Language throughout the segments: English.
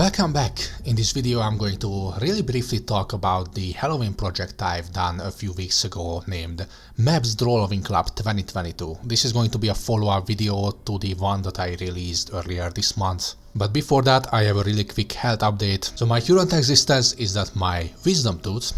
Welcome back. In this video I'm going to really briefly talk about the Halloween project I've done a few weeks ago named Maps Drawlloween Club 2022. This is going to be a follow-up video to the one that I released earlier this month. But before that I have a really quick health update. So my current existence is that my wisdom tooth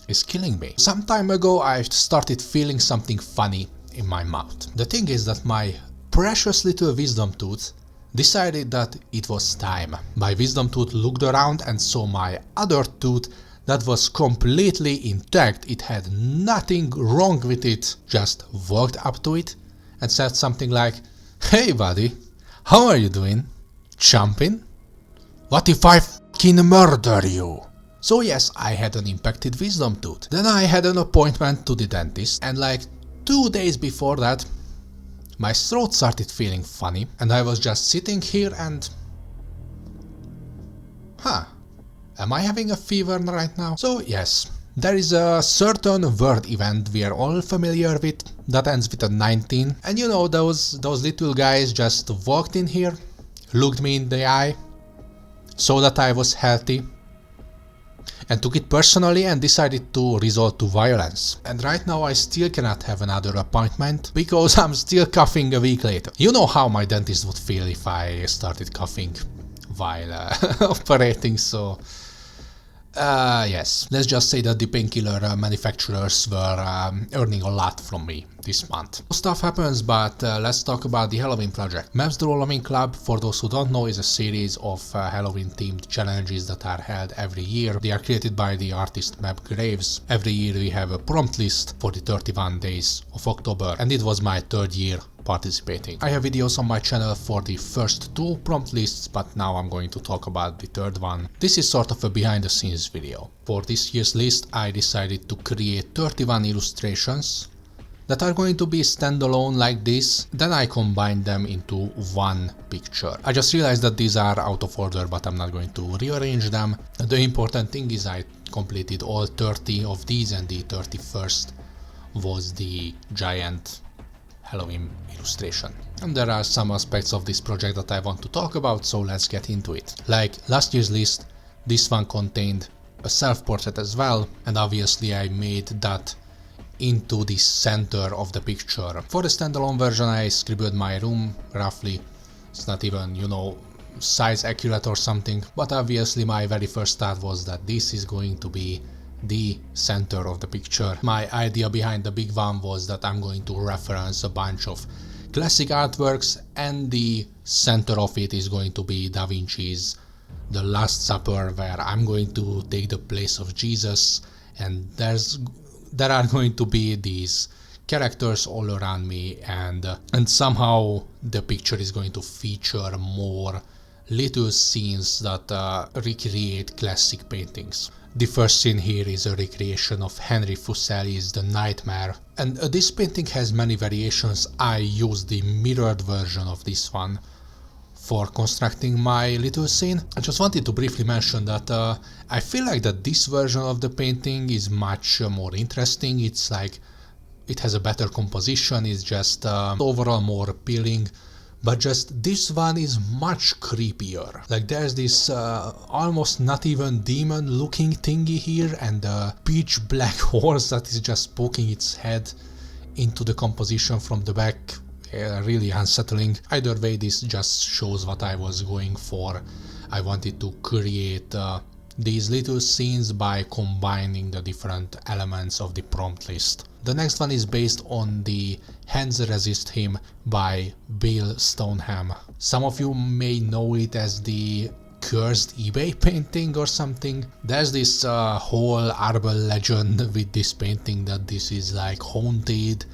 is killing me. Some time ago I started feeling something funny in my mouth. The thing is that my precious little wisdom tooth decided that it was time. My wisdom tooth looked around and saw my other tooth that was completely intact. It had nothing wrong with it. Just walked up to it and said something like, "Hey buddy, how are you doing? Chomping? What if I f***ing murder you?" So yes, I had an impacted wisdom tooth. Then I had an appointment to the dentist, and like 2 days before that my throat started feeling funny, and I was just sitting here and... am I having a fever right now? So yes, there is a certain word event we are all familiar with that ends with a 19, and you know, those little guys just walked in here, looked me in the eye, saw that I was healthy, and took it personally and decided to resort to violence. And right now I still cannot have another appointment because I'm still coughing a week later. You know how my dentist would feel if I started coughing while operating, so... yes, let's just say that the painkiller manufacturers were earning a lot from me this month. Stuff happens, but let's talk about the Halloween project. Maps Drawlloween Club, for those who don't know, is a series of Halloween themed challenges that are held every year. They are created by the artist Map Graves. Every year we have a prompt list for the 31 days of October, and it was my third year participating. I have videos on my channel for the first 2 prompt lists, but now I'm going to talk about the third one. This is sort of a behind the scenes video. For this year's list I decided to create 31 illustrations that are going to be standalone like this, then I combine them into one picture. I just realized that these are out of order, but I'm not going to rearrange them. The important thing is I completed all 30 of these, and the 31st was the giant Halloween illustration. And there are some aspects of this project that I want to talk about, so let's get into it. Like last year's list, this one contained a self-portrait as well, and obviously I made that into the center of the picture. For the standalone version I scribbled my room roughly. It's not even, you know, size accurate or something, but obviously my very first thought was that this is going to be the center of the picture. My idea behind the big one was that I'm going to reference a bunch of classic artworks, and the center of it is going to be Da Vinci's The Last Supper, where I'm going to take the place of Jesus, and there are going to be these characters all around me, and somehow the picture is going to feature more little scenes that recreate classic paintings. The first scene here is a recreation of Henry Fuseli's The Nightmare, and this painting has many variations. I used the mirrored version of this one for constructing my little scene. I just wanted to briefly mention that I feel like that this version of the painting is much more interesting. It's like it has a better composition, it's just overall more appealing. But just this one is much creepier. Like there's this almost not even demon looking thingy here, and a pitch black horse that is just poking its head into the composition from the back. Really unsettling. Either way, this just shows what I was going for. I wanted to create these little scenes by combining the different elements of the prompt list. The next one is based on the Hands Resist Him by Bill Stoneham. Some of you may know it as the cursed eBay painting or something. There's this whole urban legend with this painting that this is like haunted,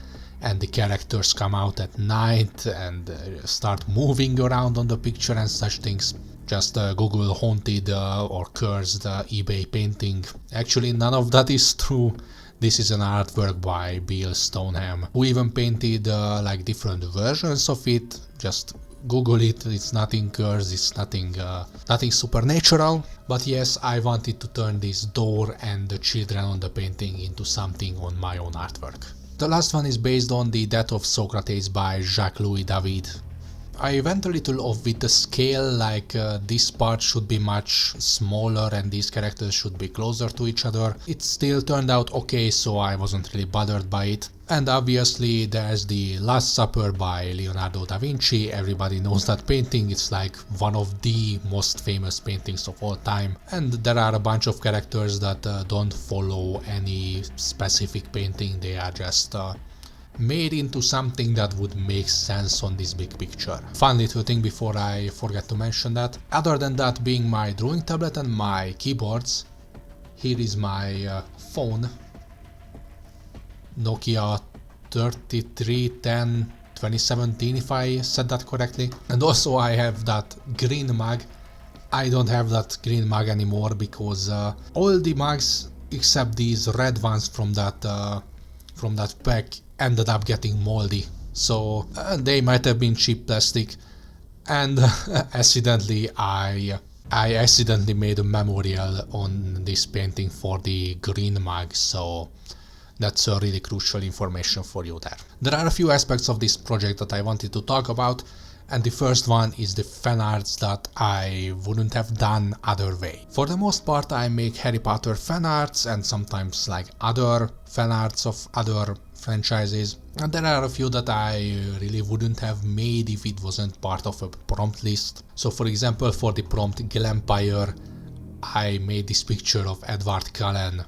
and the characters come out at night and start moving around on the picture and such things. Just Google haunted or cursed eBay painting. Actually, none of that is true. This is an artwork by Bill Stoneham, who even painted like different versions of it. Just Google it. It's nothing cursed, it's nothing supernatural. But yes, I wanted to turn this door and the children on the painting into something on my own artwork. The last one is based on The Death of Socrates by Jacques-Louis David. I went a little off with the scale, like this part should be much smaller and these characters should be closer to each other. It still turned out okay, so I wasn't really bothered by it. And obviously there's the Last Supper by Leonardo da Vinci. Everybody knows that painting. It's like one of the most famous paintings of all time. And there are a bunch of characters that don't follow any specific painting. They are just made into something that would make sense on this big picture. Fun little thing before I forget to mention that. Other than that being my drawing tablet and my keyboards, here is my phone. Nokia 3310 2017, if I said that correctly. And also I have that green mug. I don't have that green mug anymore because all the mugs except these red ones from that pack ended up getting moldy. So they might have been cheap plastic, and accidentally I accidentally made a memorial on this painting for the green mug, so that's a really crucial information for you there. There are a few aspects of this project that I wanted to talk about, and the first one is the fan arts that I wouldn't have done other way. For the most part I make Harry Potter fan arts and sometimes like other fan arts of other franchises, and there are a few that I really wouldn't have made if it wasn't part of a prompt list. So for example, for the prompt Glampire I made this picture of Edward Cullen.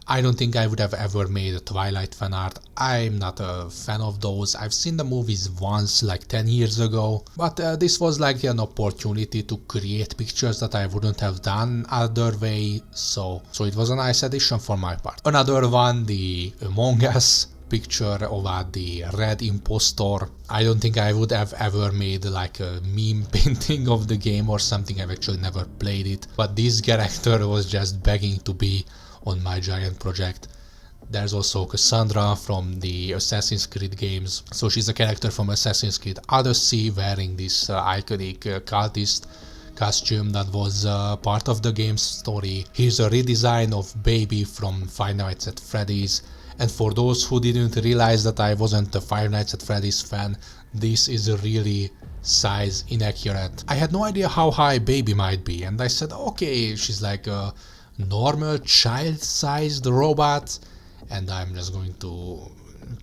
I don't think I would have ever made a Twilight fan art. I'm not a fan of those. I've seen the movies once, like 10 years ago, but this was like an opportunity to create pictures that I wouldn't have done other way, so it was a nice addition for my part. Another one, the Among Us picture of the red impostor. I don't think I would have ever made like a meme painting of the game or something. I've actually never played it, but this character was just begging to be on my giant project. There's also Cassandra from the Assassin's Creed games. So she's a character from Assassin's Creed Odyssey wearing this iconic cultist costume that was part of the game's story. Here's a redesign of Baby from Five Nights at Freddy's. And for those who didn't realize that I wasn't a Five Nights at Freddy's fan, this is really size inaccurate. I had no idea how high Baby might be, and I said, okay, she's like a normal child-sized robot, and I'm just going to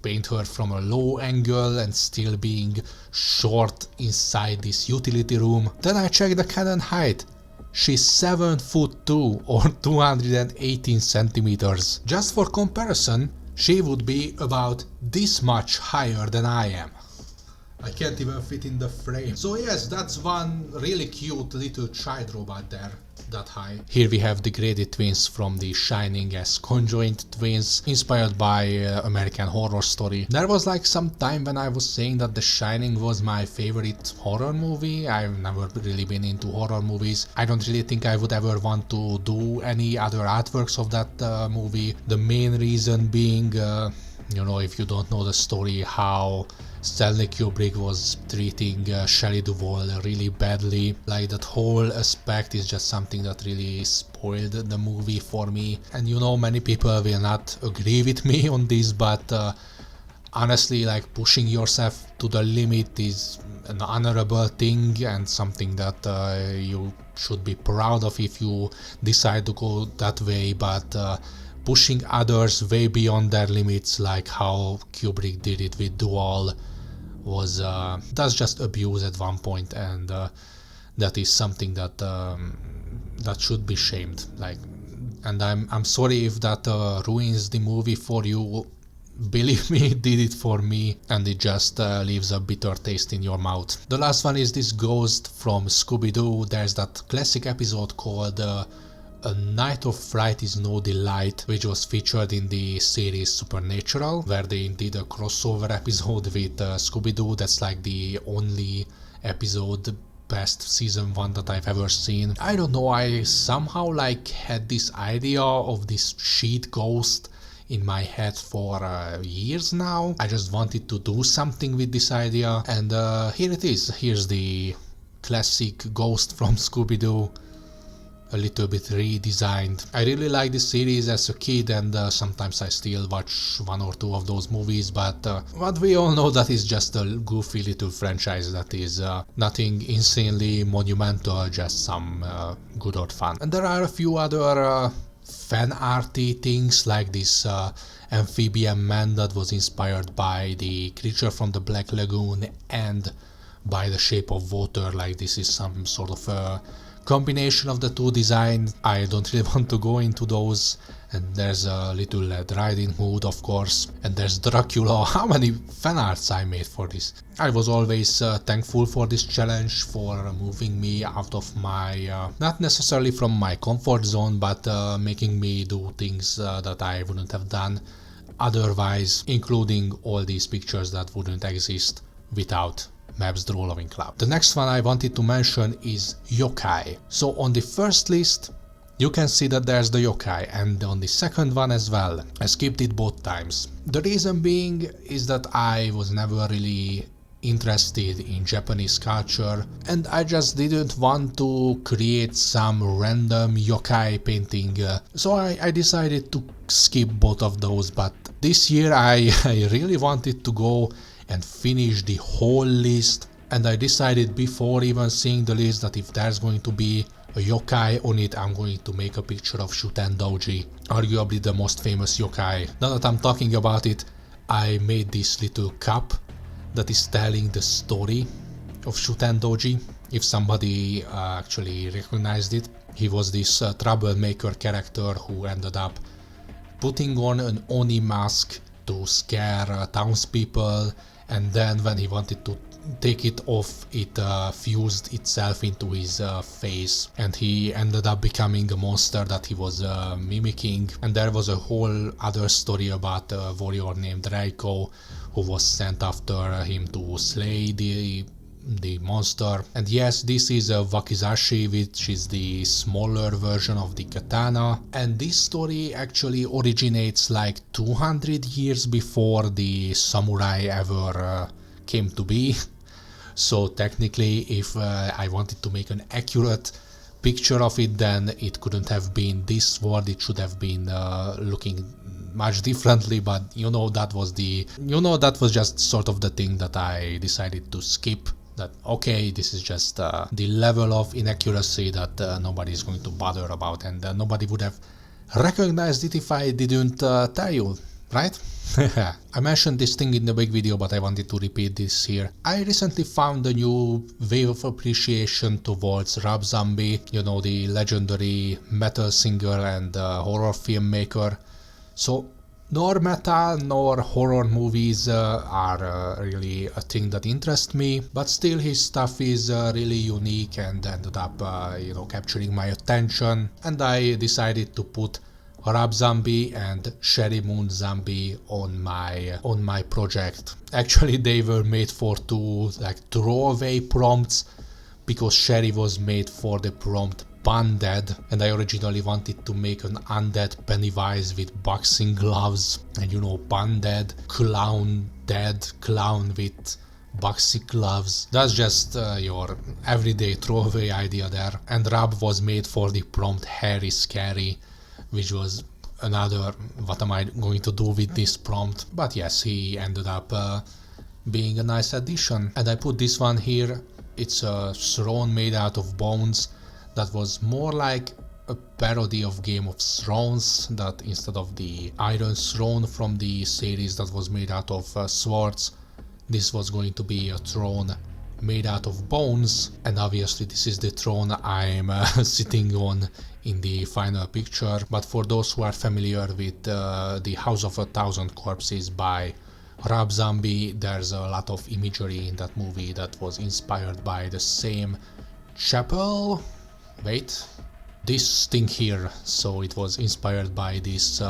paint her from a low angle and still being short inside this utility room. Then I checked the Canon height. She's 7'2" or 218 centimeters. Just for comparison, she would be about this much higher than I am. I can't even fit in the frame. So yes, that's one really cute little child robot there, that high. Here we have the Grady twins from The Shining as conjoined twins, inspired by American Horror Story. There was like some time when I was saying that The Shining was my favorite horror movie. I've never really been into horror movies. I don't really think I would ever want to do any other artworks of that movie. The main reason being, you know, if you don't know the story, how Stanley Kubrick was treating Shelley Duvall really badly. Like that whole aspect is just something that really spoiled the movie for me. And you know, many people will not agree with me on this, but honestly, like pushing yourself to the limit is an honorable thing and something that you should be proud of if you decide to go that way. But pushing others way beyond their limits, like how Kubrick did it with Duvall, was that's just abuse at one point, and that is something that that should be shamed. Like, and I'm sorry if that ruins the movie for you. Believe me, it did it for me, and it just leaves a bitter taste in your mouth. The last one is this ghost from Scooby-Doo. There's that classic episode called A Night of Fright is No Delight, which was featured in the series Supernatural, where they did a crossover episode with Scooby-Doo. That's like the only episode past season 1 that I've ever seen. I don't know, I somehow like had this idea of this sheet ghost in my head for years now. I just wanted to do something with this idea, and here it is. Here's the classic ghost from Scooby-Doo. a little bit redesigned. I really like this series as a kid, and sometimes I still watch one or two of those movies, but we all know that is just a goofy little franchise that is nothing insanely monumental, just some good old fun. And there are a few other fan arty things like this amphibian man that was inspired by the creature from the Black Lagoon and by the Shape of Water. Like this is some sort of a combination of the two designs. I don't really want to go into those. And there's a little Red Riding Hood, of course, and there's Dracula. How many fan arts I made for this? I was always thankful for this challenge, for moving me out of my, not necessarily from my comfort zone, but making me do things that I wouldn't have done otherwise, including all these pictures that wouldn't exist without Maps Drawlloween Club. The next one I wanted to mention is yokai. So on the first list, you can see that there's the yokai, and on the second one as well. I skipped it both times. The reason being is that I was never really interested in Japanese culture, and I just didn't want to create some random yokai painting, so I decided to skip both of those. But this year I really wanted to go and finish the whole list, and I decided before even seeing the list that if there's going to be a yokai on it, I'm going to make a picture of Shuten Doji, arguably the most famous yokai. Now that I'm talking about it, I made this little cup that is telling the story of Shuten Doji. If somebody actually recognized it, he was this troublemaker character who ended up putting on an Oni mask to scare townspeople, and then when he wanted to take it off, it fused itself into his face, and he ended up becoming a monster that he was mimicking. And there was a whole other story about a warrior named Reiko who was sent after him to slay the monster. And yes, this is a wakizashi, which is the smaller version of the katana, and this story actually originates like 200 years before the samurai ever came to be. So technically, if I wanted to make an accurate picture of it, then it couldn't have been this sword. It should have been looking much differently, but that was just sort of the thing that I decided to skip. That okay, this is just the level of inaccuracy that nobody is going to bother about, and nobody would have recognized it if I didn't tell you, right? I mentioned this thing in the big video, but I wanted to repeat this here. I recently found a new wave of appreciation towards Rob Zombie, the legendary metal singer and horror filmmaker. So nor metal nor horror movies are really a thing that interests me, but still his stuff is really unique and ended up capturing my attention, and I decided to put Rob Zombie and Sherry Moon Zombie on my project. Actually, they were made for two throwaway prompts, because Sherry was made for the prompt Undead, and I originally wanted to make an undead Pennywise with boxing gloves, and Undead, clown dead, clown with boxing gloves. That's just your everyday throwaway idea there. And Rob was made for the prompt Hairy Scary, which was another, what am I going to do with this prompt? But yes, he ended up being a nice addition. And I put this one here. It's a throne made out of bones that was more like a parody of Game of Thrones, that instead of the Iron Throne from the series that was made out of swords, this was going to be a throne made out of bones. And obviously this is the throne I'm sitting on in the final picture. But for those who are familiar with the House of a Thousand Corpses by Rob Zombie, there's a lot of imagery in that movie that was inspired by the same chapel. Wait, this thing here. So it was inspired by this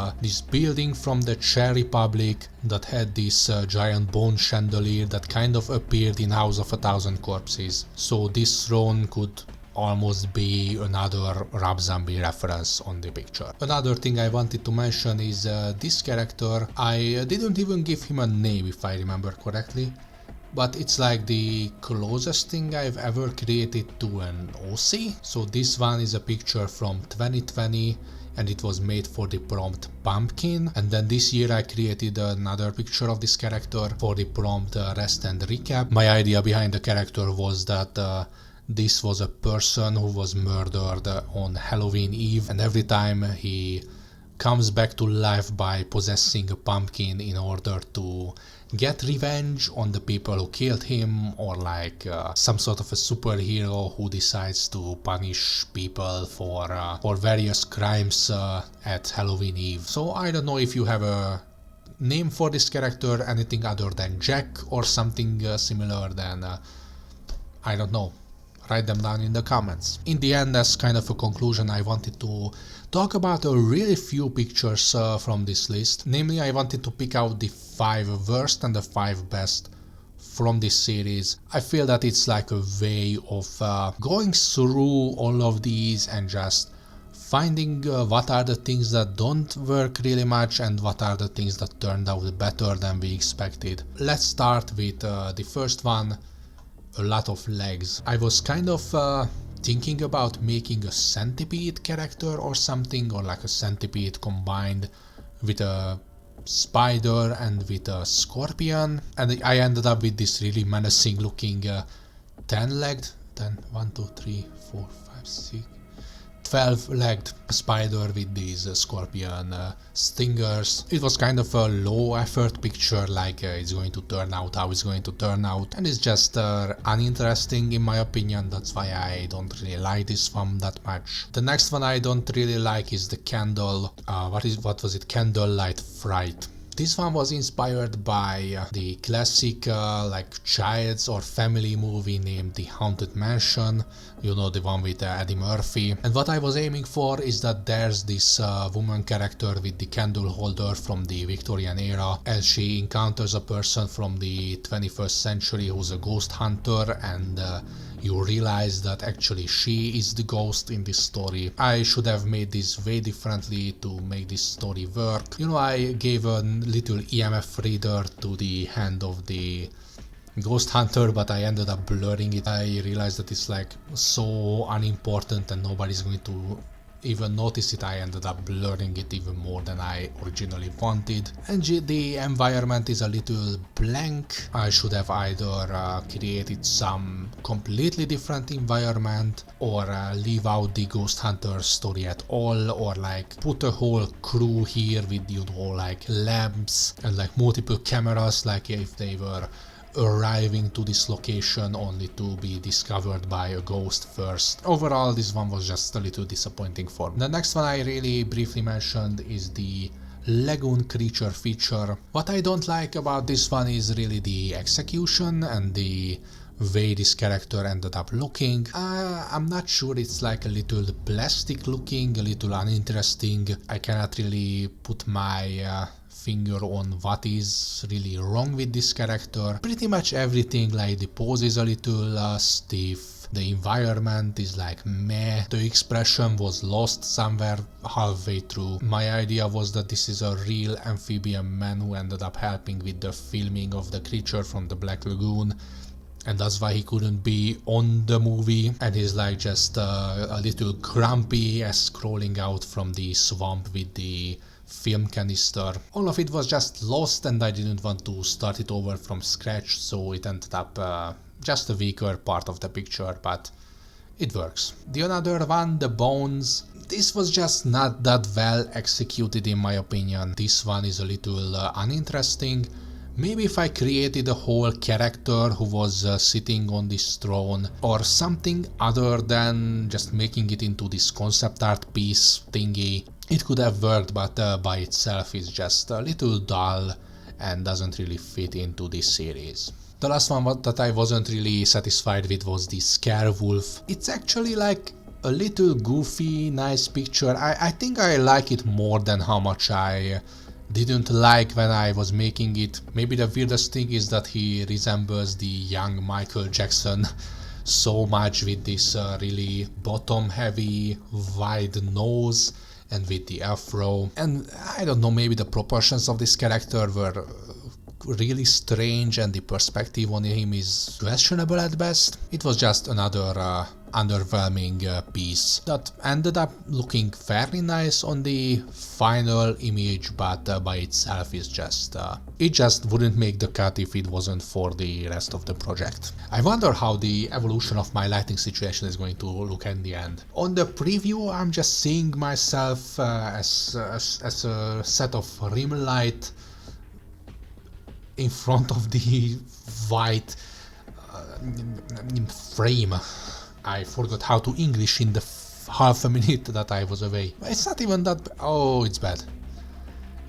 building from the Czech Republic that had this giant bone chandelier that kind of appeared in House of a Thousand Corpses. So this throne could almost be another Rob Zombie reference on the picture. Another thing I wanted to mention is this character. I didn't even give him a name, if I remember correctly. but it's like the closest thing I've ever created to an OC. So this one is a picture from 2020 and it was made for the prompt Pumpkin, and then this year I created another picture of this character for the prompt Rest and Recap. My idea behind the character was that this was a person who was murdered on Halloween Eve, and every time he comes back to life by possessing a pumpkin in order to get revenge on the people who killed him, or like some sort of a superhero who decides to punish people for various crimes at Halloween Eve. So I don't know if you have a name for this character, anything other than Jack or something similar, then I don't know. Write them down in the comments. In the end, as kind of a conclusion, I wanted to talk about a really few pictures from this list. Namely, I wanted to pick out the 5 worst and the 5 best from this series. I feel that it's like a way of going through all of these and just finding what are the things that don't work really much and what are the things that turned out better than we expected. Let's start with the first one. A lot of legs. I was kind of thinking about making a centipede character or something, or like a centipede combined with a spider and with a scorpion, and I ended up with this really menacing looking 10-legged, 12-legged spider with these scorpion stingers. It was kind of a low effort picture, like it's going to turn out how it's going to turn out, and it's just uninteresting in my opinion. That's why I don't really like this one that much. The next one I don't really like is the candle, what was it, Candlelight Fright. This one was inspired by the classic like child's or family movie named The Haunted Mansion, you know, the one with Eddie Murphy. And what I was aiming for is that there's this woman character with the candle holder from the Victorian era, and she encounters a person from the 21st century who's a ghost hunter, and you realize that actually she is the ghost in this story. I should have made this way differently to make this story work. You know, I gave a little EMF reader to the hand of the ghost hunter, but I ended up blurring it. I realized that it's like so unimportant and nobody's going to even notice it. I ended up blurring it even more than I originally wanted. And the environment is a little blank. I should have either created some completely different environment, or leave out the ghost hunter story at all, or like put a whole crew here with, you know, like lamps and like multiple cameras, like if they were arriving to this location only to be discovered by a ghost first. Overall, this one was just a little disappointing for me. The next one I really briefly mentioned is the lagoon creature feature. What I don't like about this one is really the execution and the way this character ended up looking. I'm not sure, it's like a little plastic looking, a little uninteresting. I cannot really put my finger on what is really wrong with this character. Pretty much everything, like the pose is a little stiff, the environment is like meh, the expression was lost somewhere halfway through. My idea was that this is a real amphibian man who ended up helping with the filming of the creature from the Black Lagoon, and that's why he couldn't be on the movie, and he's like just a little grumpy as crawling out from the swamp with the film canister. All of it was just lost, and I didn't want to start it over from scratch, so it ended up just a weaker part of the picture, but it works. The another one, the bones, this was just not that well executed in my opinion. This one is a little uninteresting. Maybe if I created a whole character who was sitting on this throne or something other than just making it into this concept art piece thingy, it could have worked, but by itself is just a little dull and doesn't really fit into this series. The last one that I wasn't really satisfied with was the Scare Wolf. It's actually like a little goofy, nice picture. I think I like it more than how much I didn't like when I was making it. Maybe the weirdest thing is that he resembles the young Michael Jackson so much, with this really bottom heavy wide nose and with the afro. And I don't know, maybe the proportions of this character were really strange and the perspective on him is questionable at best. It was just another underwhelming piece that ended up looking very nice on the final image, but by itself is just it just wouldn't make the cut if it wasn't for the rest of the project. I wonder how the evolution of my lighting situation is going to look in the end. On the preview, I'm just seeing myself as a set of rim light in front of the white frame. I forgot how to English in the half a minute that I was away. It's not even that. Oh, it's bad.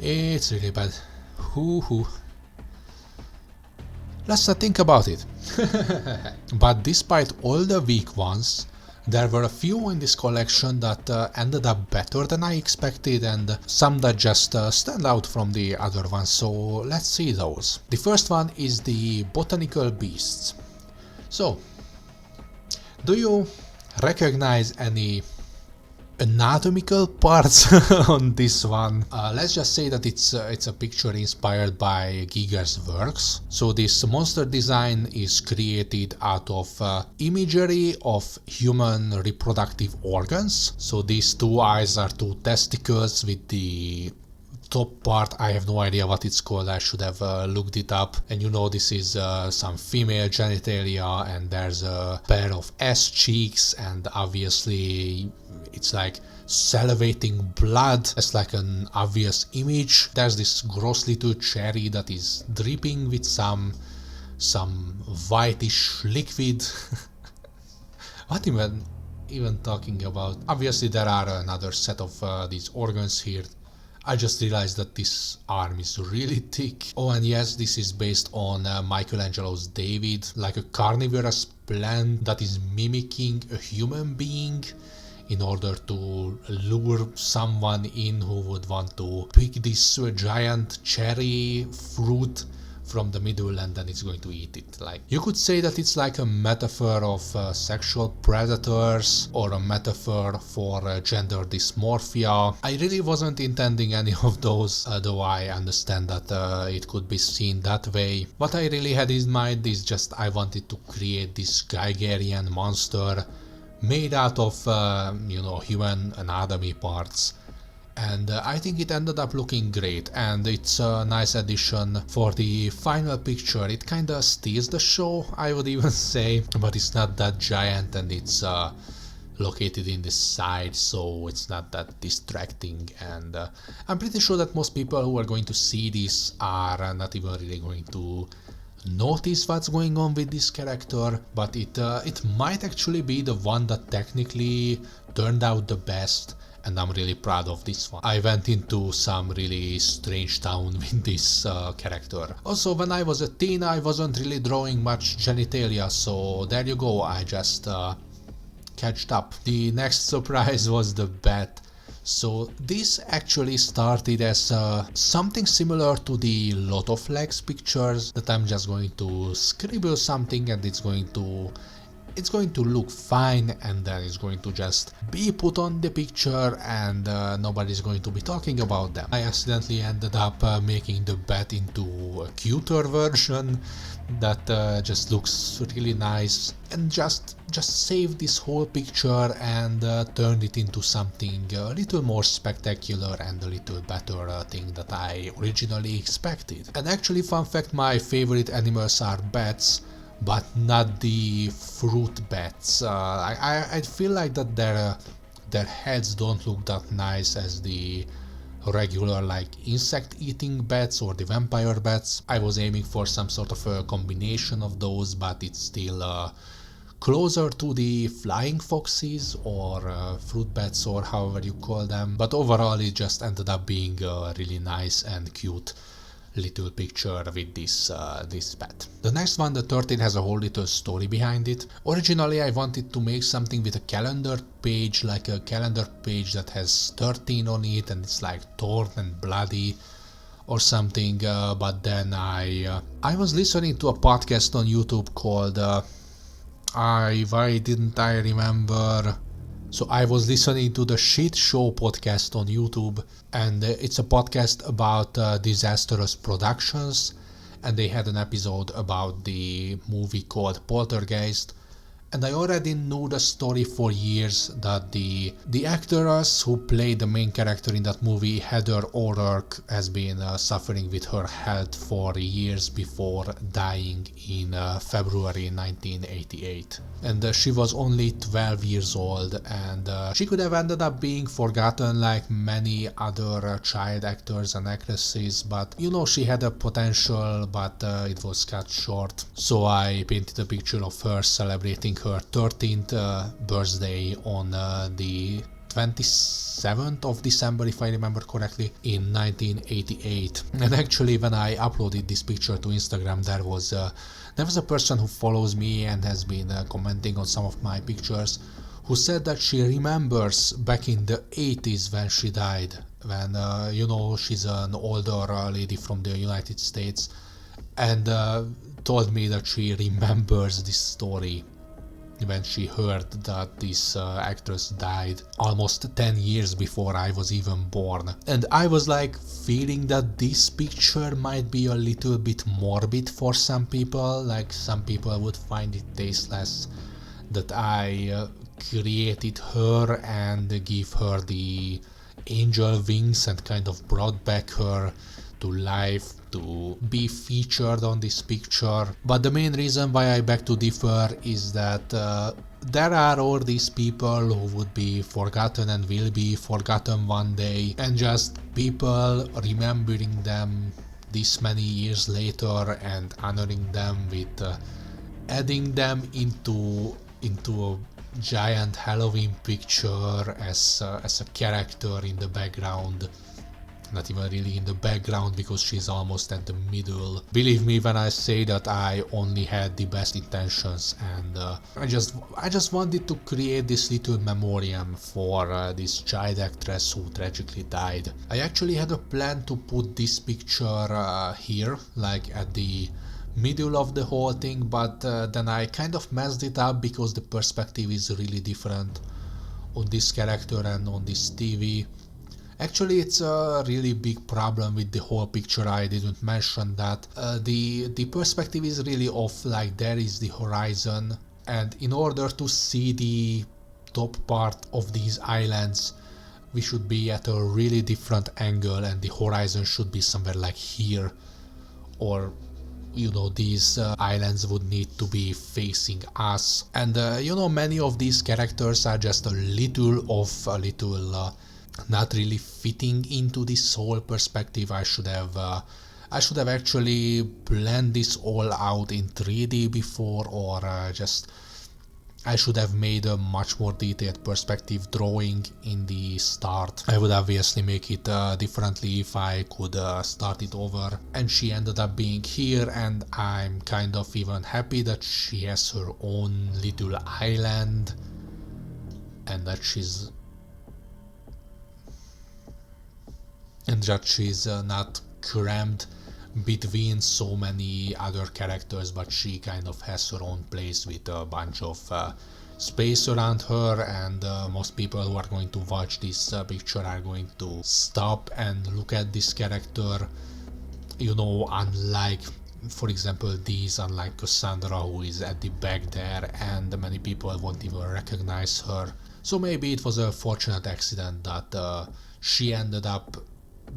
It's really bad. Hoo. Let's not think about it. But despite all the weak ones, there were a few in this collection that ended up better than I expected, and some that just stand out from the other ones, so let's see those. The first one is the Botanical Beasts. So, do you recognize any anatomical parts on this one? Let's just say that it's a picture inspired by Giger's works. So this monster design is created out of imagery of human reproductive organs. So these two eyes are two testicles with the top part, I have no idea what it's called, I should have looked it up. And you know, this is some female genitalia, and there's a pair of ass cheeks, and obviously it's like salivating blood as like an obvious image. There's this gross little cherry that is dripping with some whitish liquid. What even talking about? Obviously there are another set of these organs here. I just realized that this arm is really thick. Oh, and yes, this is based on Michelangelo's David, like a carnivorous plant that is mimicking a human being in order to lure someone in who would want to pick this giant cherry fruit from the middle, and then it's going to eat it. Like, you could say that it's like a metaphor of sexual predators, or a metaphor for gender dysmorphia. I really wasn't intending any of those, though I understand that it could be seen that way. What I really had in mind is just I wanted to create this Geigerian monster made out of human anatomy parts. And I think it ended up looking great, and it's a nice addition for the final picture. It kinda steals the show, I would even say, but it's not that giant, and it's located in the side, so it's not that distracting. And I'm pretty sure that most people who are going to see this are not even really going to notice what's going on with this character, but it might actually be the one that technically turned out the best. And I'm really proud of this one. I went into some really strange town with this character. Also, when I was a teen, I wasn't really drawing much genitalia, so there you go, I just catched up. The next surprise was the bat. So this actually started as something similar to the lot of legs pictures, that I'm just going to scribble something and it's going to look fine, and then it's going to just be put on the picture, and nobody's going to be talking about them. I accidentally ended up making the bat into a cuter version that just looks really nice, and just saved this whole picture and turned it into something a little more spectacular and a little better thing that I originally expected. And actually, fun fact, my favorite animals are bats, but not the fruit bats. I feel like that their heads don't look that nice as the regular like insect eating bats or the vampire bats. I was aiming for some sort of a combination of those, but it's still closer to the flying foxes or fruit bats or however you call them. But overall it just ended up being a really nice and cute little picture with this bat. The next one, the 13, has a whole little story behind it. Originally I wanted to make something with a calendar page, like a calendar page that has 13 on it and it's like torn and bloody or something, but then I was listening to a podcast on YouTube called why didn't I remember? So I was listening to the Shit Show podcast on YouTube, and it's a podcast about disastrous productions, and they had an episode about the movie called Poltergeist. And I already knew the story for years that the actress who played the main character in that movie, Heather O'Rourke, has been suffering with her health for years before dying in February 1988. And she was only 12 years old, and she could have ended up being forgotten like many other child actors and actresses, but you know, she had a potential, but it was cut short. So I painted a picture of her celebrating her 13th birthday on the 27th of December, if I remember correctly, in 1988. And actually, when I uploaded this picture to Instagram, there was a person who follows me and has been commenting on some of my pictures, who said that she remembers back in the 80s when she died, when you know, she's an older lady from the United States, and told me that she remembers this story when she heard that this actress died almost 10 years before I was even born. And I was like feeling that this picture might be a little bit morbid for some people, like some people would find it tasteless that I created her and give her the angel wings and kind of brought back her to life to be featured on this picture. But the main reason why I beg to differ is that there are all these people who would be forgotten and will be forgotten one day, and just people remembering them this many years later and honoring them with adding them into a giant Halloween picture as a character in the background. Not even really in the background, because she's almost at the middle. Believe me when I say that I only had the best intentions, and I just wanted to create this little memoriam for this child actress who tragically died. I actually had a plan to put this picture here, like at the middle of the whole thing, but then I kind of messed it up because the perspective is really different on this character and on this TV. Actually, it's a really big problem with the whole picture. I didn't mention that the perspective is really off. Like, there is the horizon, and in order to see the top part of these islands, we should be at a really different angle, and the horizon should be somewhere like here, or you know, these islands would need to be facing us. And you know, many of these characters are just a little off, a little not really fitting into this whole perspective. I should have actually planned this all out in 3D before, or just I should have made a much more detailed perspective drawing in the start. I would obviously make it differently if I could start it over. And she ended up being here, and I'm kind of even happy that she has her own little island, and that she's not crammed between so many other characters, but she kind of has her own place with a bunch of space around her, and most people who are going to watch this picture are going to stop and look at this character, you know, unlike, for example, unlike Cassandra, who is at the back there, and many people won't even recognize her. So maybe it was a fortunate accident that she ended up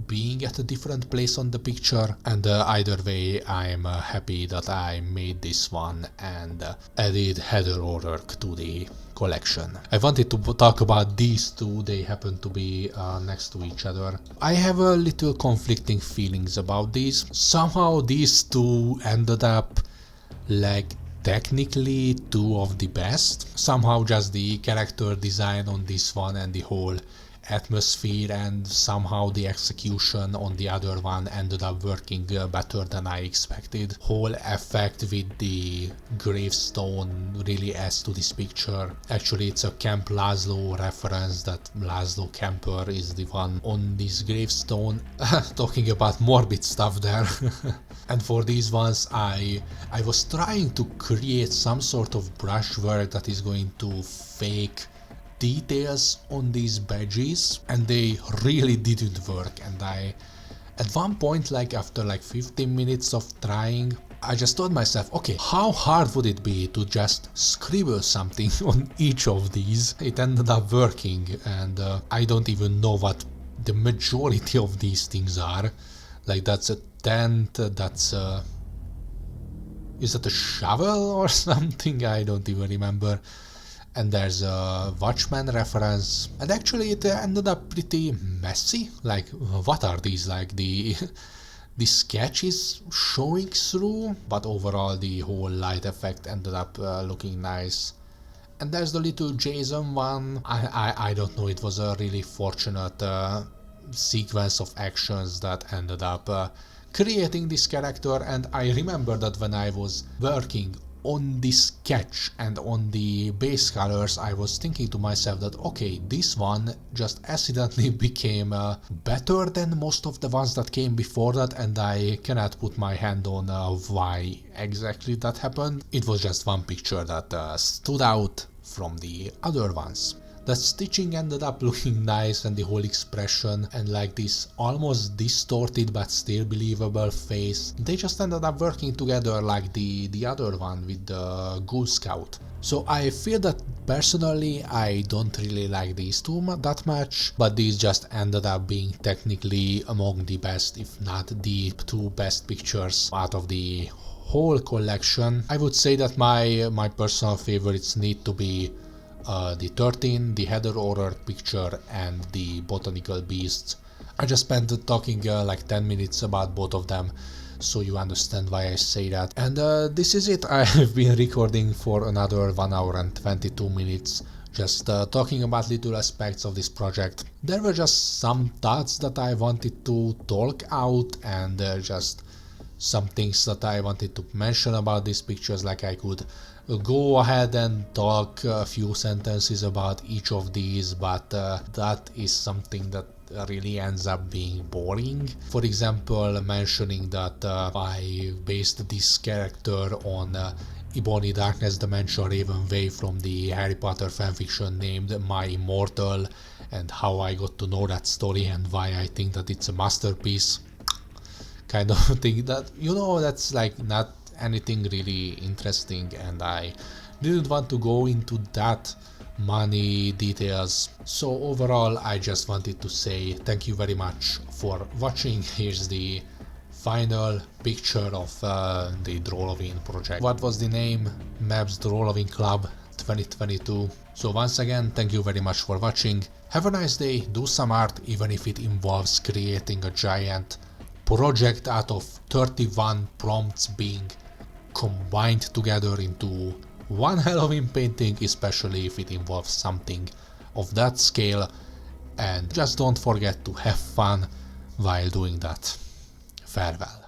being at a different place on the picture, and either way, I'm happy that I made this one and added Heather O'Rourke to the collection. I wanted to talk about these two. They happen to be next to each other. I have a little conflicting feelings about these. Somehow these two ended up like technically two of the best. Somehow just the character design on this one and the whole atmosphere and somehow the execution on the other one ended up working better than I expected. Whole effect with the gravestone really adds to this picture. Actually, it's a Camp Laszlo reference, that Laszlo Camper is the one on this gravestone. Talking about morbid stuff there. And for these ones, I was trying to create some sort of brushwork that is going to fake details on these badges, and they really didn't work, and At one point, like after like 15 minutes of trying, I just told myself, okay, how hard would it be to just scribble something on each of these? It ended up working, and I don't even know what the majority of these things are. Like that's a tent, that's a... is that a shovel or something? I don't even remember. And there's a Watchmen reference, and actually it ended up pretty messy. Like, what are these? Like the sketch is showing through, but overall the whole light effect ended up looking nice. And there's the little Jason one. I don't know, it was a really fortunate sequence of actions that ended up creating this character. And I remember that when I was working on this sketch and on the base colors, I was thinking to myself that okay, this one just accidentally became better than most of the ones that came before that, and I cannot put my hand on why exactly that happened. It was just one picture that stood out from the other ones. The stitching ended up looking nice, and the whole expression and like this almost distorted but still believable face, they just ended up working together like the other one with the Ghoul Scout. So I feel that personally I don't really like these two that much, but these just ended up being technically among the best, if not the two best pictures out of the whole collection. I would say that my personal favorites need to be the 13, the Heather Horror picture, and the Botanical Beasts. I just spent talking like 10 minutes about both of them, so you understand why I say that. And this is it. I've been recording for another 1 hour and 22 minutes, just talking about little aspects of this project. There were just some thoughts that I wanted to talk out, and just some things that I wanted to mention about these pictures. Like I could go ahead and talk a few sentences about each of these, but that is something that really ends up being boring. For example, mentioning that I based this character on Ebony Darkness Dementia Ravenway from the Harry Potter fanfiction named My Immortal, and how I got to know that story and why I think that it's a masterpiece kind of thing. That, you know, that's like not anything really interesting, and I didn't want to go into that many details. So overall, I just wanted to say thank you very much for watching. Here's the final picture of the Drawlloween project. What was the name? Maps Drawlloween Club 2022. So once again, thank you very much for watching. Have a nice day. Do some art, even if it involves creating a giant project out of 31 prompts being combined together into one Halloween painting, especially if it involves something of that scale. And just don't forget to have fun while doing that. Farewell.